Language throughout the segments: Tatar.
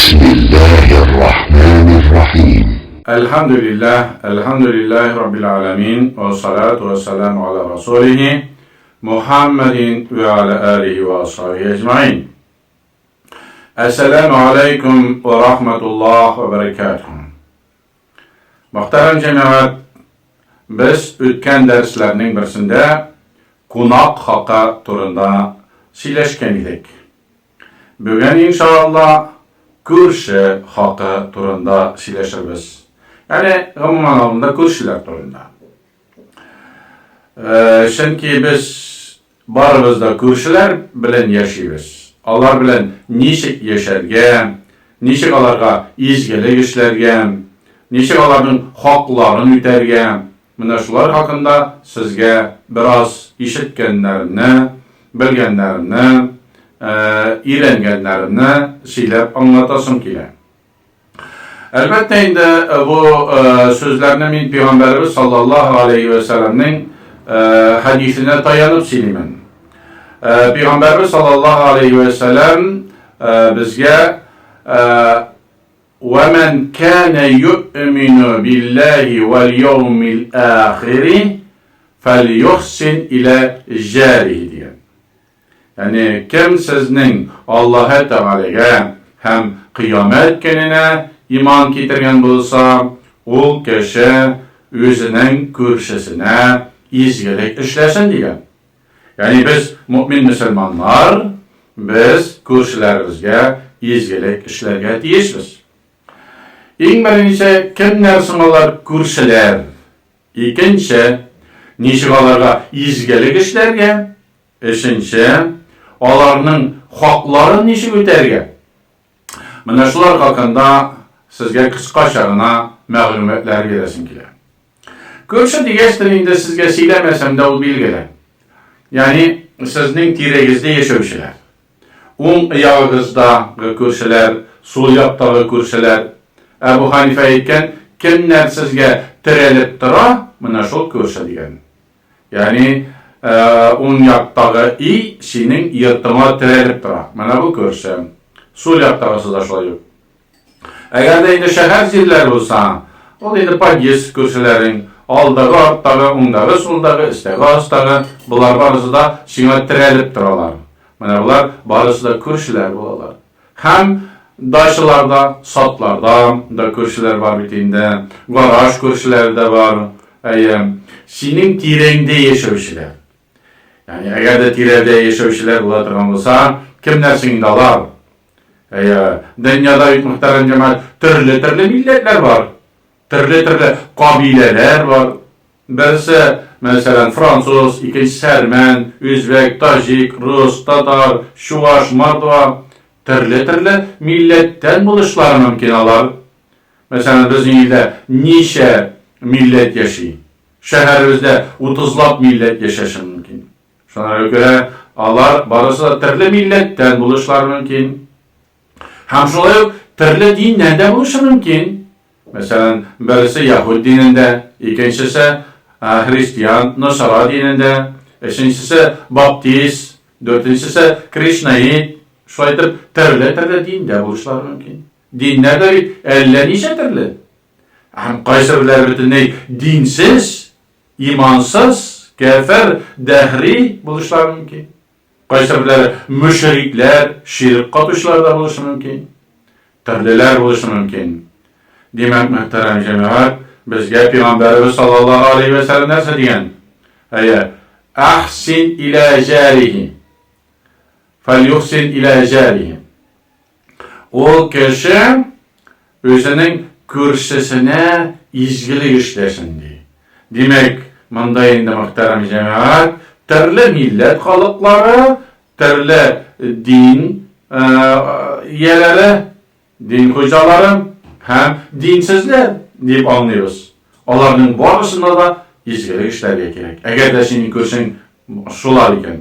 Bismillahirrahmanirrahim. Elhamdülillahi Rabbil alemin ve salatu ve selamu ala Resulihi Muhammedin ve ala alihi ve ashabihi ecmain. Esselamu aleyküm ve rahmetullah ve berekatuhu. Muhterem cemaat, biz o'tgan darslarning birisinde qo'noq haqi turida сөйләшкән edik. Bugun inshaalloh ko'rshi haqi turida сөйләшербез. Yani umuman alında ko'rshlar turida. Chunki biz baribizda ko'rshlar bilan yashaymiz. Ular bilan nechik yashargan, nechik ularga ezgulik ishlargan, nechik ularning haqlarini o'targan, mana shular haqida sizga biroz eshitganlarimni, bilganlarimni, öğrengenlerini söylep anlatasım kelar. Elbette endi bu sözlerini men Peygamberimiz sallallahu aleyhi ve sellem'nin hadisine dayanıp söyleyeyim. Peygamberimiz sallallahu aleyhi ve sellem bizge وَمَنْ كَانَ يُؤْمِنُ بِاللّٰهِ وَالْيَوْمِ الْآخِرِ فَلْيُحْسِنْ إِلَى جَارِهِ diye. Yani kim sizning Alloh Teala'ga hem kıyamet gününe iman keltirgan bo'lsa, u kishi o'zining ko'rshisine ezgulik ishlasin degan. Yani biz mu'min musulmonlar, biz ko'rshilarimizga ezgulik ishlarga tiyishmiz. Eng birinchi kimlar sing'olar ko'rshilar, ikkinchi nechig'alarga ezgulik ishlarga, uchinchi ularning haqlarini nechig o'targa. Mana shular haqida sizga qisqachagina ma'lumotlar berasim kelar. Ko'rshi deganingizda sizga siylamasam-da u belgilar. Ya'ni sizning tiragingizda yashovchilar. O'ng oyog'ingizda ko'rshilar, so'l yoqdagi ko'rshilar. Abu Hanifa aytgan, kimlar sizga tiralib tura, mana shu ko'rshi degan. Ya'ni o'ng yoqdagi i sening yirtig'ingga tiralib tura. Mana bu ko'rshi. So'l yoqdagi sizda shulay. Agarda endi shahar yerlar bo'lsa, ol endi podiyez ko'rshilaring, oldagi, ortdagi, o'ngdagi, so'ldagi, istagi, ostagi, bular barasida senga tiralib turalar. Mana bular barasida ko'rshilar bo'lalar. Ham daşlarda, satlarda da ko'rshilar bor bitinde, garaj ko'rshilarida bor. Sening tirangda yashovchilar. Yani agarda tirada yashovchilar bo'ladigan bo'lsa, kimlar singdalar? Dünyada muhterem cemaat türlü milletler var. Türlü kabileler var. Birisi mesela Fransız, ikincisi Ermen, Özbek, Tajik, Rus, Tatar, Şuvaş, Mardva. Türlü milletten buluşları mümkün olar. Mesela bizim ilde neçe millet yaşayı. Şehrimizde 30'lab millet yaşaşı mümkün. Şuna göre Allah barısı türlü milletten buluşları mümkün. Hem şolay türlü dinlerde buluşu mümkün. Mesela birisi Yahudi dininde, ikincisi Hristiyan, Nasara dininde, üçüncüsü Baptist, dördüncüsü Krishna'yı, şolay türlü dinde buluşları mümkün. Dinlerde bir 50 nice türlü. Hem kaysırlar bütünlüğü dinsiz, imansız, kafir, dehri buluşları mümkün. Kaysırlar müşrikler, şirk katışlarda buluşu mümkün. Türlüler buluşu mümkün. Demek muhterem cemaat, bizge Peygamberimiz sallallahu aleyhi ve sellem nerse diyen? Ahsin ila jarihi. Felyuhsin ila jarihi. O kişi özünün ko'rshisine ezgulik ishlesin diye. Demek, manda endi muhterem cemaat, türlü millet xalqlari, türlü din yeleri, din hocaları hem dinsizler deyip anlıyoruz. Onların barısında da ezgulik işlerge gerek. Eğer de senin ko'rshing shular ekan.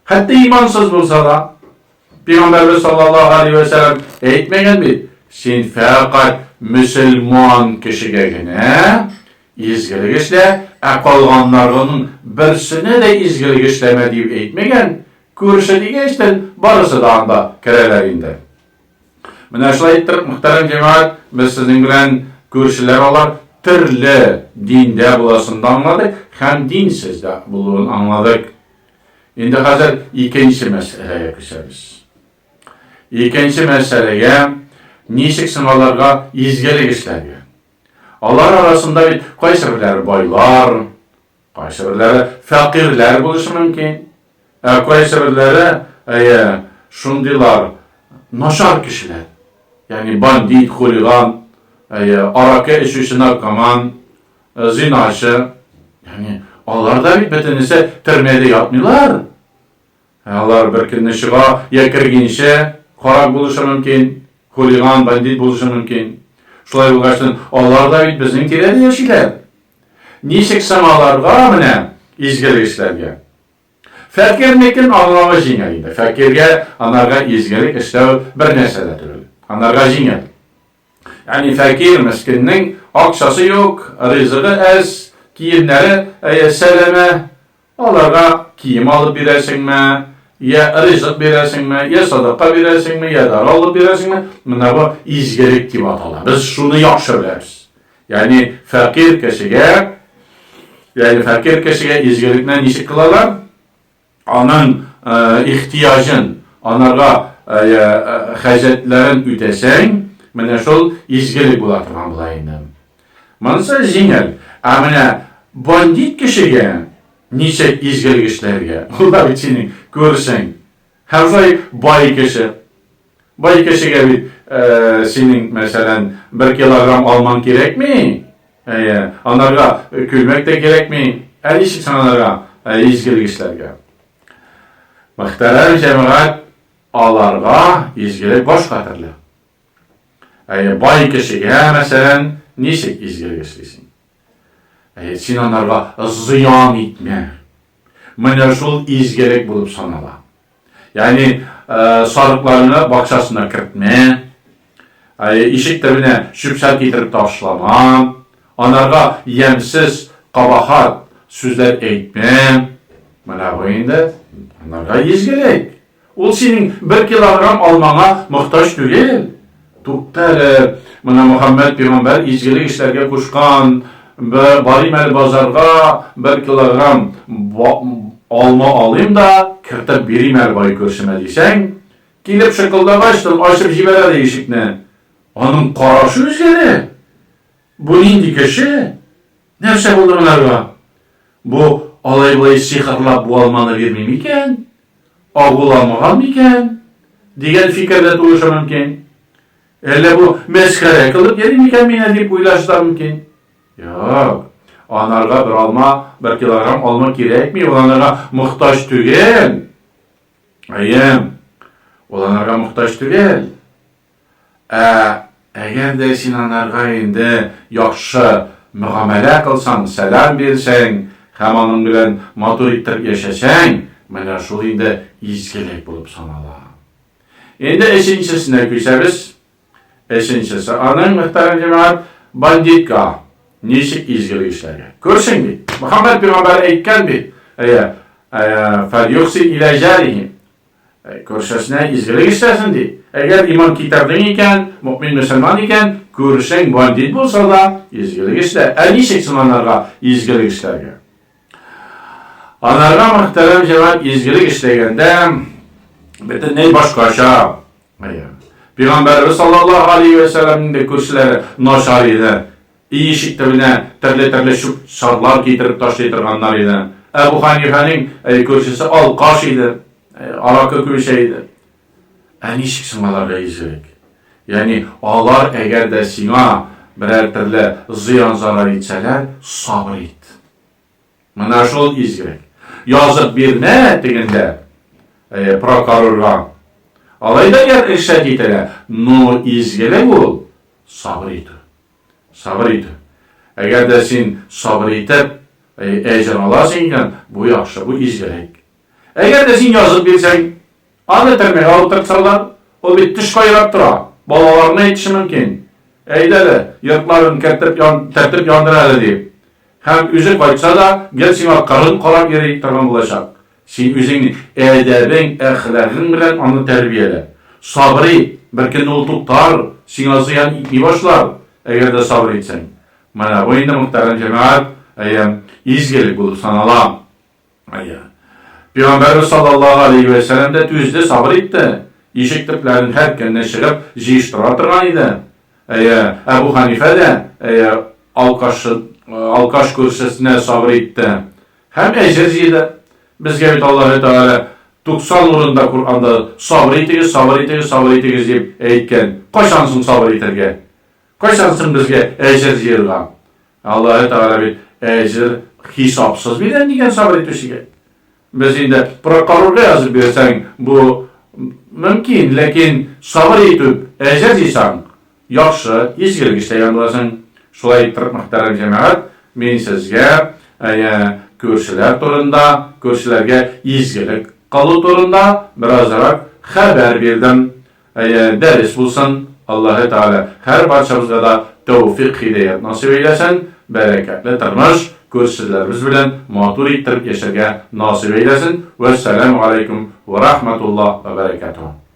Hatta imansız bo'lsa da Peygamberimiz sallallahu aleyhi ve sellem aytmagan mi? Sen faqat musulmon kishigagina ezgulik ishla, qolganlarning birsini de ezgulik ishlama deb aytmagan. Ko'rshi degan ishdan barisi da anda kiralar endi. Менә шулай итеп, мөхтәрәм җәмәгать, без сезнең белән күршеләр алар төрле диндә буласын да аңладык, һәм динсез дә булуын аңладык. Инде хәзер икенче мәсьәләгә күчәбез. Икенче мәсьәләгә ничек аларга изгелек эшләргә. Алар арасында бит кайсы бирләре байлар, кайсы бирләре фәкыйрьләр булышы мөмкин. Кайсы бирләре шундыйлар начар кешеләр. Ягъни бандит, хулиган, аракы эчүче наркоман, зинашы. Ягъни алар да бит бөтенесе төрмәдә ятмыйлар. Алар бер көнне чыга, я кергенче карак булышы мөмкин, хулиган, бандит булышы мөмкин. Шулай булгачлан алар да бит безнең тирәдә яшиләр. Ничек аларга менә изгелек эшләргә? Фәкирлекен аңлавы җиңел инде. Фәкиргә анарга изгелек эшләү бер нәрсә дә түгел. Анарга җиңел. Ягъни фәкир мискиннең акчасы юк, ризыгы әз, киемнәре сәләмә. Аларга кием алып бирәсеңме, я ризык бирәсеңме, я садака бирәсеңме, я дар алып бирәсеңме? Менә бу изгелек дип атала. Без шуны яхшы беләбез. Ягъни фәкир кешегә изгелекне ничек кылалар? Аның ихтияҗын, анарга хаҗәтләрен үтәсәң, менә шул изгелек була торган була инде. Монысы җиңел. Менә бандит кешегә ничек изгелек эшләргә? Ул да бит синең күрсәң. Һәр бай кеше. Бай кешегә бит синең мәсәлән 1 килограмм алман кирәкми? Анарга күлмәк тә кирәкми? Ничек саналарга изгелек эшләргә? Мөхтәрәм җәмәгать, аларга изгелек башка төрле. Бай кешегә мәсәлән ничек изгелек эшлисең? Син анарга зыян итмә. Менә шул изгелек булып санала. Ягъни сарыкларны бакчасына кертмә. Ишек төбенә чүпчәк китереп ташлама. Анарга ямсыз кабахат сүзләр әйтмә. Менә бу инде анарга изгелек. Ул синең 1 килограмм алмаңа мохтаҗ түгел. Туктале, менә Мөхәммәд пәйгамбәр изгелек эшләргә кушкан. Барим әле базарга 1 килограмм алма алыйм да, кертеп бирим әле бай күршемә дисәң, килеп шыкылдагачтын, ачып җибәрә ишекне. Аның карашы үзгәрә. Бу нинди кеше? Нәрсә булды монарга? Бу алай-булай сихрлап бу алманы бирми микән? Агуламаган микән? Дигән фикердә тулышы мөмкин. Әллә бу мәскәрә кылып йөри микән мине дип уйлаштар мөмкин. Юк. Анарга 1 килограмм алма кирәкми, ул анарга мохтаҗ түгел. Ул анарга мохтаҗ түгел. Әгәр дә син анарга инде яхшы мөгамәлә кылсаң, сәлам бирсәң, һәм аның белән матур итеп яшәсәң, менә шул инде изгелек булып санала. Инде өченчесенә күчәбез. Өченчесе, аның мөхтәрәм җәмәгать, бандитка ничек изгелек эшләргә. Күрсәң бит, Мөхәммәд пәйгамбәр әйткән бит. Фәлюхси илә җарихи. Күршәсенә изгелек эшләсен ди. Әгәр иман китәрдең икән, мөэмин мөселман икән, күрсәң бандит булса да изгелек эшлә. Ничек анарга изгелек эшләргә? Анарга мөхтәрәм җәмәгать изгелек эшләгәндә бөтенләй башкача. Пәйгамбәрбез саллаллаһу алейхи ва сәлләмнең күршеләре начар иде. Ишек төбенә төрле шарлар китереп ташлый торганнар иде. Әбу Ханифаның күршесе алкаш иде, аракы күршә иде. Ничек аларга изгелек? Ягъни алар әгәр дә сиңа берәр төрле зыян зарар итсәләр, сабыр ит. Менә шул изгелек. Язып бирмә дигәндә прокурорга. Алай да яр иршәт итәләр, но изгелек ул сабыр итү. Сабыр итү. Әгәр дә син сабыр итеп әҗр аласың икән, бу яхшы, бу изгелек. Әгәр дә син язып бирсәң, аны төрмәгә алып тырсалар, ул бит теш кайрап тора. Балаларына әйтише мөмкин. Әйдәле, йортларын тәртип яндыр әле дип. Һәм үзе кайтса да, гел сиңа кырын карап йөри торган булачак. Син үзеңнең әдәбең, әхлагың белән аны тәрбиялә. Сабыр ит, bir künde ol tutar, sina ziyan itmey başlar, eger de sabır etsen. Mana bu indi muhterem cemaat, izgelik bulup sanalam. Peygamber sallallahu aleyhi ve sellem de tüzde sabır etti. İşiktirplerin her kendine çıkıp jiyiştira turgan idi. Ebu Hanife de alkaş kürsüsüne sabır etti. Hem ecir yedi. Bizge bit Allah-u Teala 90 orunda Kur'an'da sabır etiniz deyip eytken, koşansın sabır etirge. Koşansın bizge ecir yirgan. Allah-u Teala bir ecir hesapsız bilen diyen sabır etmişige. Biz indi prokurorga yazıp bersen bu mümkün, lekin sabır etip ecir yiysan, yaxşı, izgilik işleyen olasın. Şulay ettirip muhterem cemaat, men sizge körşiler turunda, körşilerge izgilik qalı turunda birazrak haber berdim. Ders bulsun. Allah-u Teala her barcamızga da tevfik hidayet nasip eylesin. Bereketli turmuş, körşilerimiz bilen matur ettirip yaşarga nasip eylesin. Vesselamu aleykum ve rahmetullah ve berekatuhu.